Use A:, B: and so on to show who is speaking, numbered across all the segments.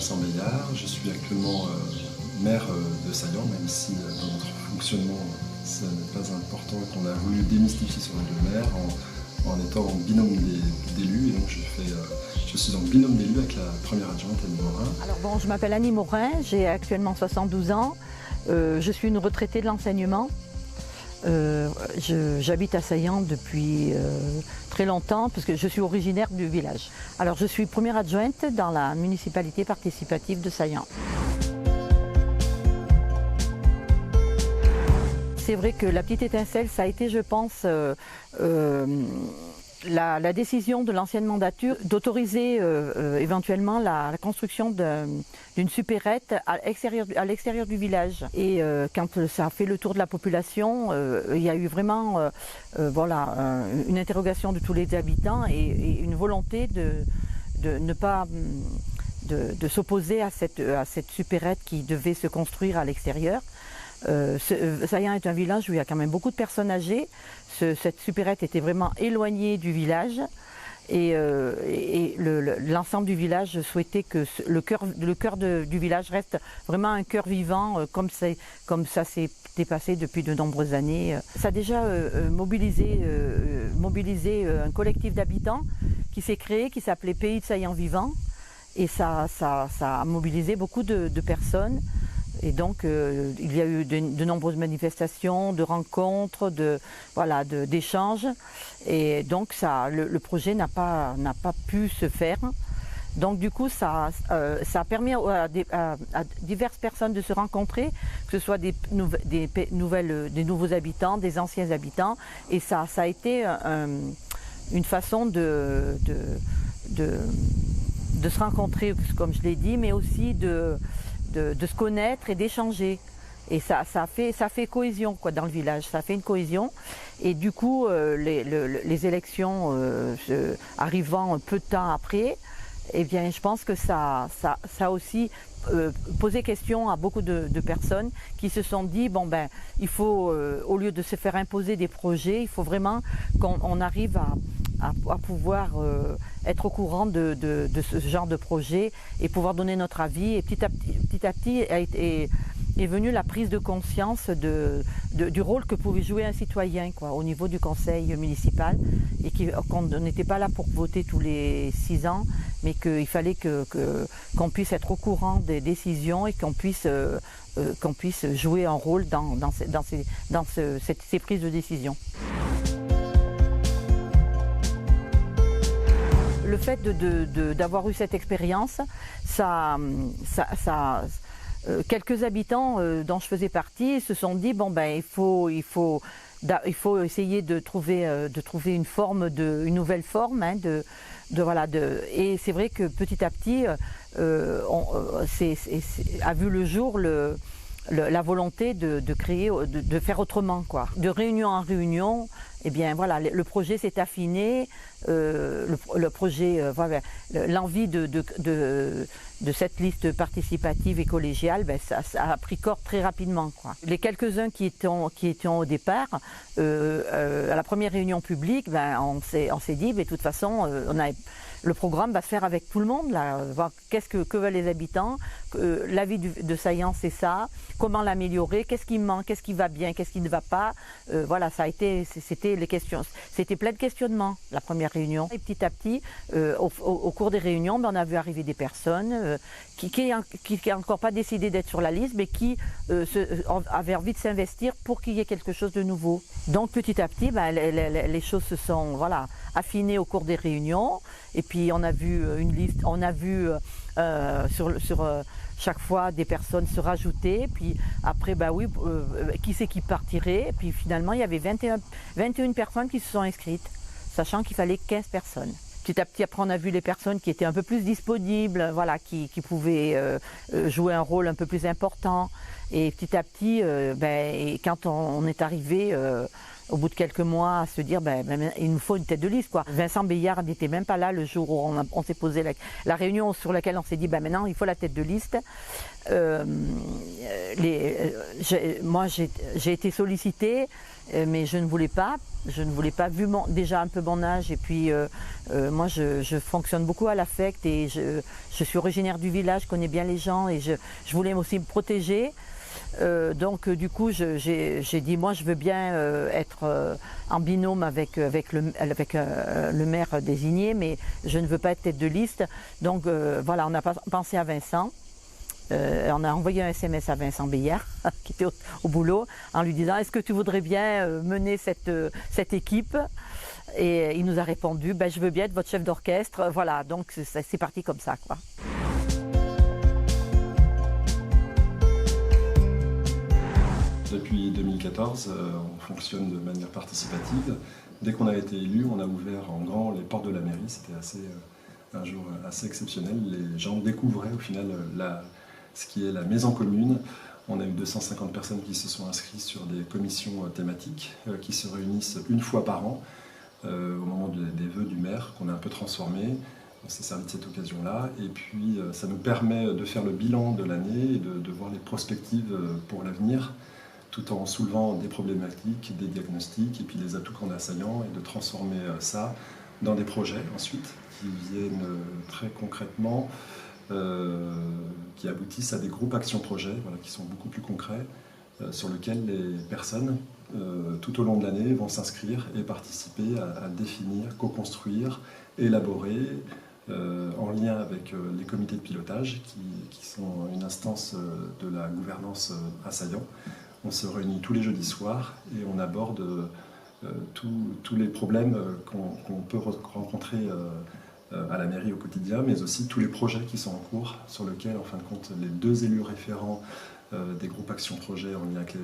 A: Vincent Meillard, je suis actuellement maire de Saillant, même si dans notre fonctionnement ce n'est pas important, qu'on a voulu démystifier ce rôle de maire en étant en binôme d'élus. Et donc je suis en binôme d'élus avec la première adjointe Annie Morin.
B: Alors bon, je m'appelle Annie Morin, j'ai actuellement 72 ans, je suis une retraitée de l'enseignement. J'habite à Saillant depuis très longtemps parce que je suis originaire du village. Alors je suis première adjointe dans la municipalité participative de Saillant. C'est vrai que la petite étincelle, ça a été, je pense, la décision de l'ancienne mandature d'autoriser éventuellement la construction d'une supérette à l'extérieur du village. Et quand ça a fait le tour de la population, il y a eu vraiment voilà, une interrogation de tous les habitants et une volonté de ne pas de s'opposer à cette supérette qui devait se construire à l'extérieur. Saillant est un village où il y a quand même beaucoup de personnes âgées. Cette supérette était vraiment éloignée du village et l'ensemble du village souhaitait que le cœur du village reste vraiment un cœur vivant comme ça s'est passé depuis de nombreuses années. Ça a déjà mobilisé un collectif d'habitants qui s'est créé, qui s'appelait Pays de Saillant Vivant, et ça a mobilisé beaucoup de personnes. Et donc il y a eu de nombreuses manifestations, de rencontres, d'échanges. Et donc le projet n'a pas pu se faire. Donc du coup ça a permis à diverses personnes de se rencontrer, que ce soit des nouveaux habitants, des anciens habitants. Et ça a été une façon de se rencontrer, comme je l'ai dit, mais aussi de se connaître et d'échanger. Et ça fait cohésion quoi, dans le village, ça fait une cohésion. Et du coup, les élections arrivant peu de temps après, eh bien, je pense que ça a aussi posé question à beaucoup de personnes qui se sont dit, bon ben, il faut, au lieu de se faire imposer des projets, il faut vraiment qu'on arrive à pouvoir être au courant de ce genre de projet et pouvoir donner notre avis. Et petit à petit est venue la prise de conscience du rôle que pouvait jouer un citoyen quoi, au niveau du conseil municipal, et qu'on n'était pas là pour voter tous les 6 ans, mais qu'il fallait qu'on puisse être au courant des décisions et qu'on puisse jouer un rôle dans ces prises de décision. Le fait d'avoir eu cette expérience, quelques habitants dont je faisais partie se sont dit, bon ben il faut essayer de trouver une nouvelle forme, hein, et c'est vrai que petit à petit a vu le jour la volonté de créer, de faire autrement quoi. De réunion en réunion, eh bien voilà, le projet s'est affiné, le projet, voilà, l'envie de cette liste participative et collégiale, ben, ça a pris corps très rapidement quoi. Les quelques-uns qui étaient au départ, à la première réunion publique, ben, on s'est dit, mais de toute façon, le programme va se faire avec tout le monde, là, voir que veulent les habitants, l'avis de Saillant c'est ça, comment l'améliorer, qu'est-ce qui manque, qu'est-ce qui va bien, qu'est-ce qui ne va pas. Voilà, c'était les questions, c'était plein de questionnements la première réunion. Et petit à petit, au cours des réunions, ben, on a vu arriver des personnes qui n'ont encore pas décidé d'être sur la liste, mais qui avaient envie de s'investir pour qu'il y ait quelque chose de nouveau. Donc petit à petit, ben, les choses se sont affinées au cours des réunions. Et puis on a vu une liste, on a vu sur chaque fois des personnes se rajouter, puis après bah oui, qui c'est qui partirait, et puis finalement il y avait 21 personnes qui se sont inscrites, sachant qu'il fallait 15 personnes. Petit à petit, après, on a vu les personnes qui étaient un peu plus disponibles, voilà, qui pouvaient jouer un rôle un peu plus important. Et petit à petit, quand on est arrivé au bout de quelques mois, à se dire il nous faut une tête de liste, quoi. Vincent Béillard n'était même pas là le jour où on s'est posé la réunion sur laquelle on s'est dit maintenant il faut la tête de liste. Moi j'ai été sollicitée, mais je ne voulais pas. Vu déjà un peu mon âge, et puis moi je fonctionne beaucoup à l'affect, et je suis originaire du village, je connais bien les gens, et je voulais aussi me protéger. Donc du coup j'ai dit moi je veux bien être en binôme avec le maire désigné, mais je ne veux pas être tête de liste. Donc voilà, on a pensé à Vincent. On a envoyé un SMS à Vincent Béillard qui était au boulot en lui disant est-ce que tu voudrais bien mener cette équipe, et il nous a répondu je veux bien être votre chef d'orchestre. Voilà, donc c'est parti comme ça, quoi.
A: Depuis 2014, on fonctionne de manière participative. Dès qu'on a été élu, on a ouvert en grand les portes de la mairie. C'était un jour assez exceptionnel. Les gens découvraient au final ce qui est la maison commune. On a eu 250 personnes qui se sont inscrites sur des commissions thématiques qui se réunissent une fois par an au moment des vœux du maire, qu'on a un peu transformé. On s'est servi de cette occasion-là, et puis ça nous permet de faire le bilan de l'année et de voir les perspectives pour l'avenir, tout en soulevant des problématiques, des diagnostics, et puis les atouts qu'on a saillants, et de transformer ça dans des projets ensuite, qui viennent très concrètement, qui aboutissent à des groupes actions-projets, voilà, qui sont beaucoup plus concrets, sur lesquels les personnes, tout au long de l'année, vont s'inscrire et participer à définir, co-construire, élaborer, en lien avec les comités de pilotage, qui sont une instance de la gouvernance à Saillant. On se réunit tous les jeudis soirs et on aborde tous les problèmes qu'on peut rencontrer à la mairie au quotidien, mais aussi tous les projets qui sont en cours, sur lesquels, en fin de compte, les deux élus référents des groupes Action Projet en lien avec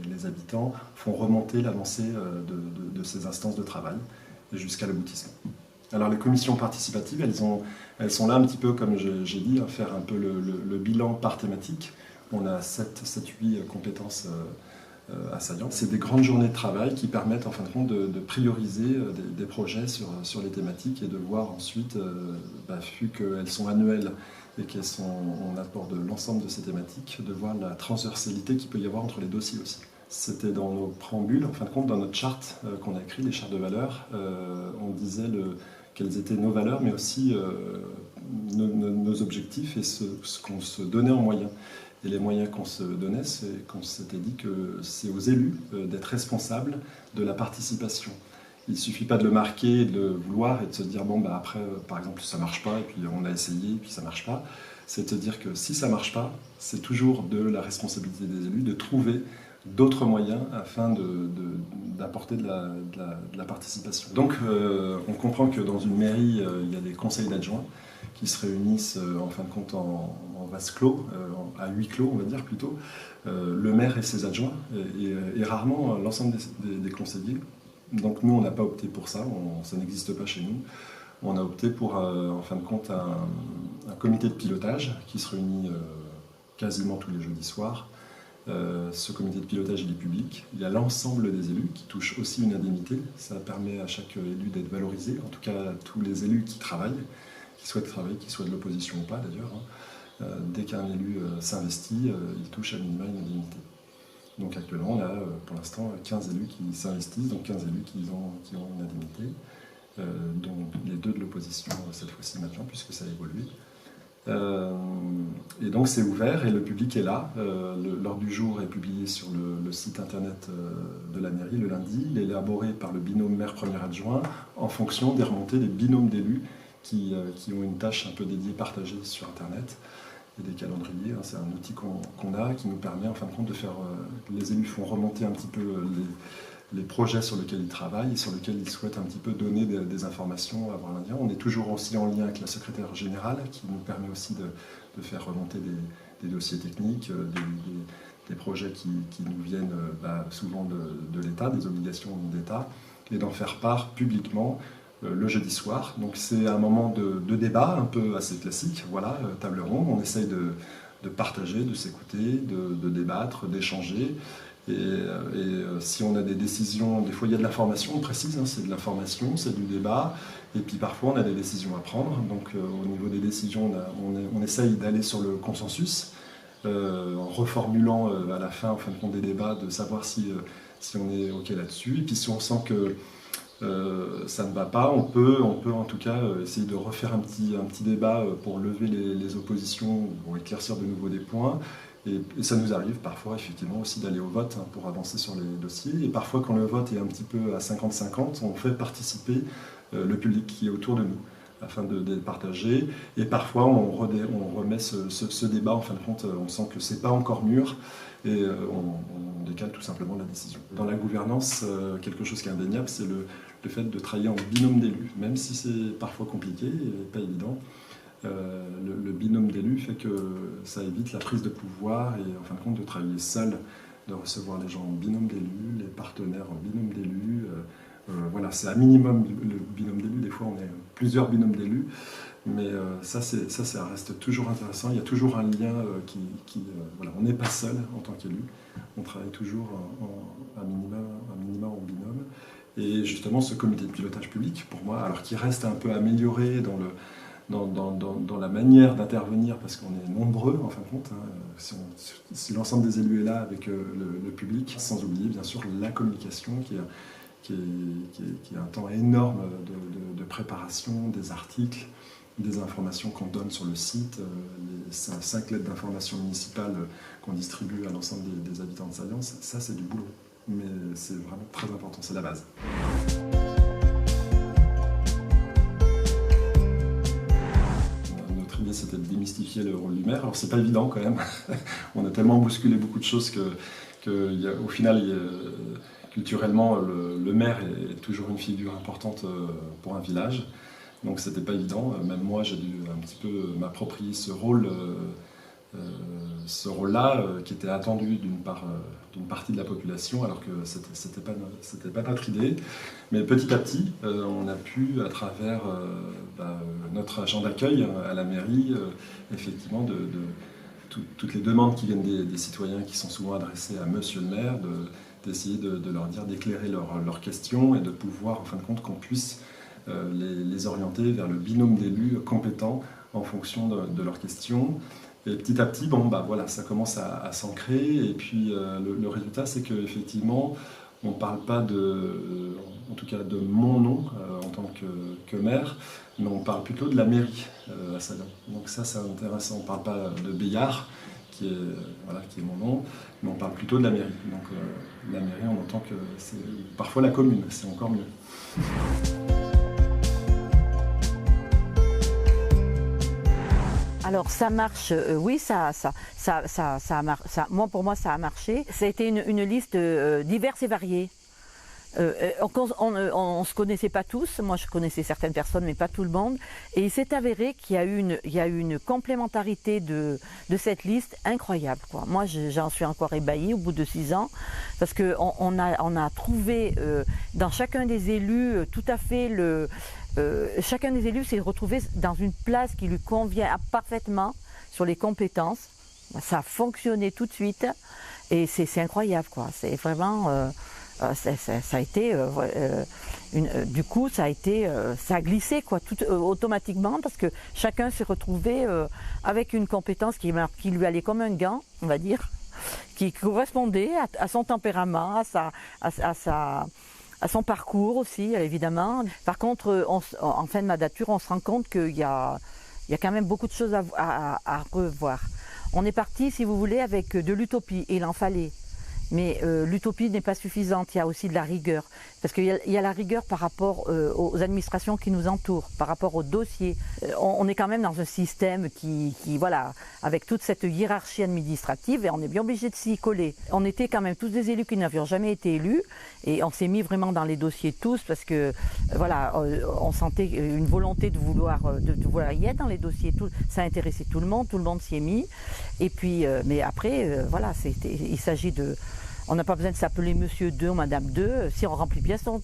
A: les habitants font remonter l'avancée de ces instances de travail jusqu'à l'aboutissement. Alors les commissions participatives, elles sont là un petit peu, comme j'ai dit, à faire un peu le bilan par thématique. On a 7-8 compétences à Saillant. C'est des grandes journées de travail qui permettent en fin de compte de prioriser des projets sur les thématiques, et de voir ensuite, vu qu'elles sont annuelles et on aborde l'ensemble de ces thématiques, de voir la transversalité qu'il peut y avoir entre les dossiers aussi. C'était dans nos préambules, en fin de compte, dans notre charte qu'on a écrit, les chartes de valeurs. On disait quelles étaient nos valeurs, mais aussi nos objectifs et ce qu'on se donnait en moyens. Et les moyens qu'on se donnait, c'est qu'on s'était dit que c'est aux élus d'être responsables de la participation. Il ne suffit pas de le marquer, de le vouloir et de se dire après, par exemple, ça ne marche pas, et puis on a essayé, et puis ça ne marche pas. C'est de dire que si ça ne marche pas, c'est toujours de la responsabilité des élus de trouver d'autres moyens afin d'apporter de la participation. Donc on comprend que dans une mairie, il y a des conseils d'adjoints qui se réunissent en fin de compte en vase clos, à huis clos on va dire plutôt, le maire et ses adjoints, et rarement l'ensemble des conseillers. Donc nous on n'a pas opté pour ça, ça n'existe pas chez nous. On a opté pour en fin de compte un comité de pilotage qui se réunit quasiment tous les jeudis soirs. Ce comité de pilotage il est public, il y a l'ensemble des élus qui touchent aussi une indemnité, ça permet à chaque élu d'être valorisé, en tout cas tous les élus qui travaillent, qui souhaitent travailler, qu'ils soient de l'opposition ou pas d'ailleurs. Dès qu'un élu s'investit, il touche à minima une indemnité. Donc actuellement on a pour l'instant 15 élus qui s'investissent, donc 15 élus qui ont une indemnité, dont les 2 de l'opposition cette fois-ci maintenant puisque ça a évolué. Et donc c'est ouvert et le public est là. L'ordre du jour est publié sur le site internet de la mairie le lundi. Il est élaboré par le binôme maire premier adjoint en fonction des remontées des binômes d'élus qui ont une tâche un peu dédiée, partagée sur internet, et des calendriers. C'est un outil qu'on a qui nous permet en fin de compte de faire... les élus font remonter un petit peu les projets sur lesquels ils travaillent et sur lesquels ils souhaitent un petit peu donner des informations, avoir un lien. On est toujours aussi en lien avec la secrétaire générale qui nous permet aussi de faire remonter des dossiers techniques, des projets qui nous viennent souvent de l'État, des obligations d'État, et d'en faire part publiquement le jeudi soir. Donc c'est un moment de débat un peu assez classique, voilà, table ronde, on essaye de partager, de s'écouter, de débattre, d'échanger. Si on a des décisions, des fois il y a de l'information, on précise, hein, c'est de l'information, c'est du débat, et puis parfois on a des décisions à prendre. Donc au niveau des décisions, on essaye d'aller sur le consensus, en reformulant à la fin, en fin de compte des débats, de savoir si on est OK là-dessus. Et puis si on sent que ça ne va pas, on peut en tout cas essayer de refaire un petit débat pour lever les oppositions, pour éclaircir de nouveau des points. Et ça nous arrive parfois effectivement aussi d'aller au vote, hein, pour avancer sur les dossiers. Et parfois quand le vote est un petit peu à 50-50, on fait participer le public qui est autour de nous, afin de partager. Et parfois on remet ce débat, en fin de compte, on sent que c'est pas encore mûr, et on décale tout simplement la décision. Dans la gouvernance, quelque chose qui est indéniable, c'est le fait de travailler en binôme d'élus, même si c'est parfois compliqué et pas évident. Le binôme d'élus fait que ça évite la prise de pouvoir et en fin de compte de travailler seul, de recevoir les gens en binôme d'élus, les partenaires en binôme d'élus. Voilà, c'est un minimum le binôme d'élus. Des fois, on est plusieurs binômes d'élus, mais ça reste toujours intéressant. Il y a toujours un lien voilà, on n'est pas seul en tant qu'élu. On travaille toujours un minima en binôme. Et justement, ce comité de pilotage public, pour moi, alors qu'il reste un peu amélioré dans la manière d'intervenir, parce qu'on est nombreux en fin de compte, hein, si l'ensemble des élus est là avec le public, sans oublier bien sûr la communication qui est un temps énorme de préparation des articles, des informations qu'on donne sur le site, les 5 lettres d'information municipales qu'on distribue à l'ensemble des habitants de Saillant. Ça c'est du boulot, mais c'est vraiment très important, c'est la base. C'était de démystifier le rôle du maire. Alors c'est pas évident quand même, on a tellement bousculé beaucoup de choses qu'au final, culturellement, le maire est toujours une figure importante pour un village, donc c'était pas évident. Même moi j'ai dû un petit peu m'approprier ce rôle-là, qui était attendu d'une partie de la population, alors que c'était pas notre idée. Mais petit à petit, on a pu, à travers notre agent d'accueil à la mairie, effectivement, toutes les demandes qui viennent des citoyens, qui sont souvent adressées à monsieur le maire, d'essayer de leur dire, d'éclairer leurs questions, et de pouvoir, en fin de compte, qu'on puisse les orienter vers le binôme d'élus compétents en fonction de leurs questions. Et petit à petit, voilà, ça commence à s'ancrer, et puis le résultat, c'est qu'effectivement, on ne parle pas en tout cas de mon nom en tant que maire, mais on parle plutôt de la mairie à Saillant. Donc ça, c'est intéressant. On ne parle pas de Béillard, qui est mon nom, mais on parle plutôt de la mairie. Donc la mairie, on entend que c'est parfois la commune, c'est encore mieux.
B: Alors ça marche, oui, pour moi ça a marché. Ça a été une liste diverse et variée. On se connaissait pas tous, moi je connaissais certaines personnes mais pas tout le monde. Et il s'est avéré qu'il y a eu une complémentarité de cette liste incroyable, quoi. Moi j'en suis encore ébahie au bout de 6 ans, parce qu'on a trouvé dans chacun des élus tout à fait chacun des élus s'est retrouvé dans une place qui lui convient parfaitement sur les compétences. Ça a fonctionné tout de suite et c'est incroyable, quoi. C'est vraiment ça a été du coup ça a glissé, quoi, tout automatiquement, parce que chacun s'est retrouvé avec une compétence qui lui allait comme un gant, on va dire, qui correspondait à son tempérament, à son parcours aussi, évidemment. Par contre, en fin de mandature, on se rend compte qu'il y a quand même beaucoup de choses à revoir. On est parti, si vous voulez, avec de l'utopie, et il en fallait. Mais l'utopie n'est pas suffisante, il y a aussi de la rigueur. Parce qu'il y a la rigueur par rapport aux administrations qui nous entourent, par rapport aux dossiers. On est quand même dans un système qui voilà, avec toute cette hiérarchie administrative, et on est bien obligé de s'y coller. On était quand même tous des élus qui n'avions jamais été élus, et on s'est mis vraiment dans les dossiers tous, parce que voilà, on sentait une volonté de vouloir y être dans les dossiers. Ça intéressait tout le monde s'y est mis. Et puis, mais après, voilà, il s'agit On n'a pas besoin de s'appeler Monsieur 2 ou Madame 2. Si on remplit bien son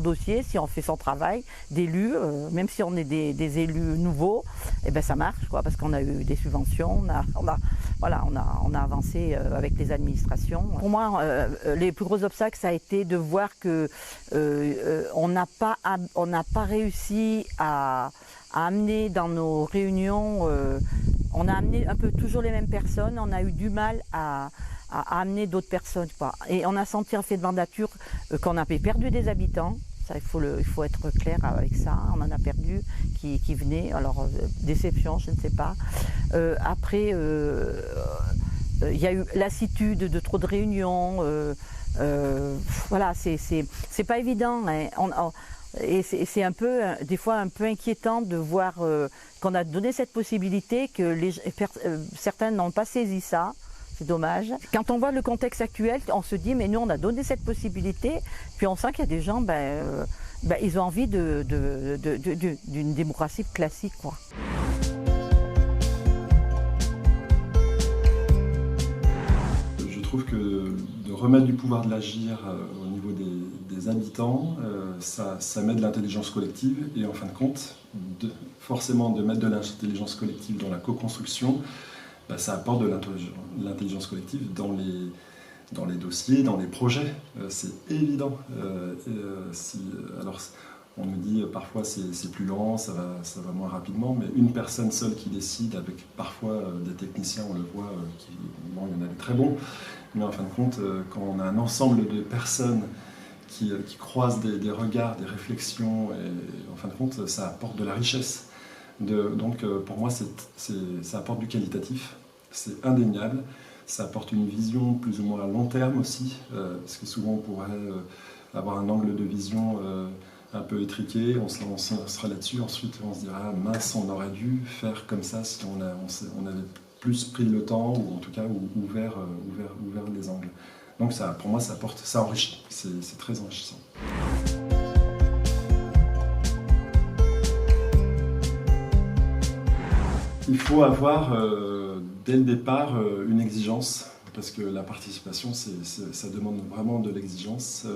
B: dossier, si on fait son travail d'élu, même si on est des élus nouveaux, eh ben ça marche, quoi, parce qu'on a eu des subventions, on a avancé avec les administrations. Pour moi, les plus gros obstacles, ça a été de voir que on n'a pas réussi à amener dans nos réunions, on a amené un peu toujours les mêmes personnes, on a eu du mal à amener d'autres personnes, quoi. Et on a senti en fait de mandature qu'on avait perdu des habitants. Ça, il faut être clair avec ça. On en a perdu qui venaient. Alors, déception, je ne sais pas. Après, il y a eu lassitude de trop de réunions. Voilà, c'est pas évident. Hein. Et c'est un peu, des fois, un peu inquiétant de voir qu'on a donné cette possibilité, que certains n'ont pas saisi ça. C'est dommage. Quand on voit le contexte actuel, on se dit, mais nous, on a donné cette possibilité, puis on sent qu'il y a des gens, ils ont envie d'une démocratie classique, quoi.
A: Je trouve que de remettre du pouvoir de l'agir au niveau des habitants, ça met de l'intelligence collective, et en fin de compte, forcément de mettre de l'intelligence collective dans la co-construction, ça apporte de l'intelligence collective dans les dossiers, dans les projets, c'est évident. Alors, on nous dit parfois c'est plus lent, ça va moins rapidement, mais une personne seule qui décide, avec parfois des techniciens, on le voit, il y en a des très bons, mais en fin de compte, quand on a un ensemble de personnes qui croisent des regards, des réflexions, et en fin de compte, ça apporte de la richesse. Donc pour moi, ça apporte du qualitatif, c'est indéniable, ça apporte une vision plus ou moins à long terme aussi, parce que souvent on pourrait avoir un angle de vision un peu étriqué, on sera là-dessus, ensuite on se dira mince, on aurait dû faire comme ça si on avait plus pris le temps, ou en tout cas ouvert les angles. Donc ça, pour moi, ça enrichit, c'est très enrichissant. Il faut avoir dès le départ une exigence, parce que la participation, ça demande vraiment de l'exigence,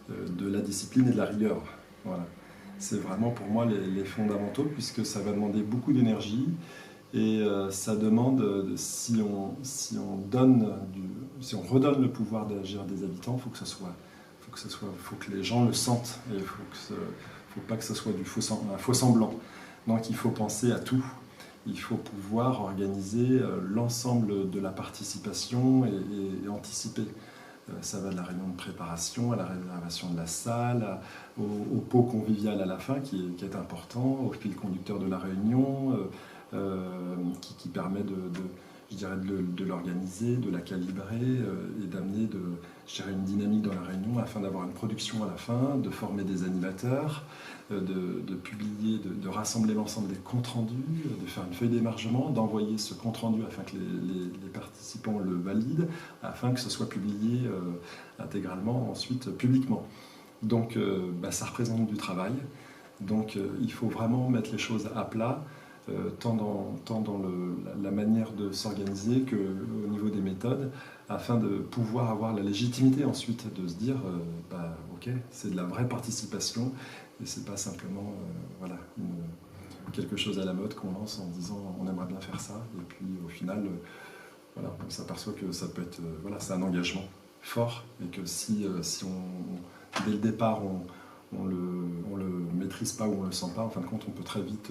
A: de la discipline et de la rigueur. Voilà. C'est vraiment pour moi les fondamentaux, puisque ça va demander beaucoup d'énergie, et ça demande, si on redonne le pouvoir d'agir des habitants, il faut que les gens le sentent, et il ne faut pas que ce soit un faux semblant. Donc il faut penser à tout, il faut pouvoir organiser l'ensemble de la participation et anticiper. Ça va de la réunion de préparation à la réservation de la salle, au pot convivial à la fin qui est important, au fil conducteur de la réunion, qui permet de l'organiser, de la calibrer et d'amener une dynamique dans la réunion afin d'avoir une production à la fin, de former des animateurs, de publier, de rassembler l'ensemble des comptes rendus, de faire une feuille d'émargement, d'envoyer ce compte rendu afin que les participants le valident, afin que ce soit publié intégralement ensuite publiquement. Donc ça représente du travail, donc il faut vraiment mettre les choses à plat, tant dans la manière de s'organiser qu'au niveau des méthodes, afin de pouvoir avoir la légitimité ensuite de se dire ok, c'est de la vraie participation et c'est pas simplement quelque chose à la mode qu'on lance en disant on aimerait bien faire ça, et puis au final on s'aperçoit que ça peut être c'est un engagement fort, et que si dès le départ on le maîtrise pas ou on le sent pas, en fin de compte on peut très vite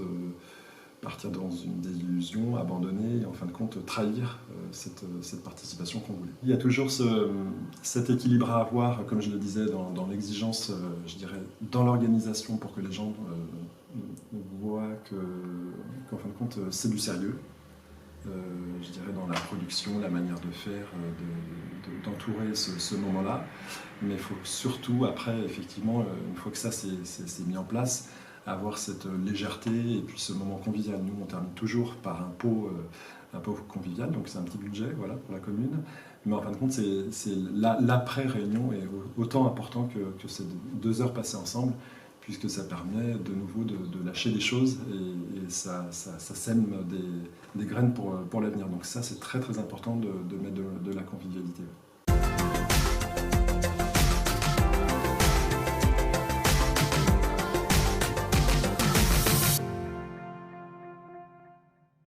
A: partir dans une désillusion, abandonner et en fin de compte trahir cette participation qu'on voulait. Il y a toujours cet équilibre à avoir, comme je le disais, dans l'exigence, je dirais, dans l'organisation, pour que les gens voient qu'en fin de compte c'est du sérieux, je dirais, dans la production, la manière de faire, d'entourer ce moment-là. Mais il faut surtout, après, effectivement, une fois que ça c'est mis en place, avoir cette légèreté et puis ce moment convivial. Nous, on termine toujours par un pot convivial, donc c'est un petit budget pour la commune. Mais en fin de compte, c'est l'après-réunion est autant important que ces 2 heures passées ensemble, puisque ça permet de nouveau de lâcher des choses et ça sème des graines pour l'avenir. Donc ça, c'est très très important de mettre de la convivialité.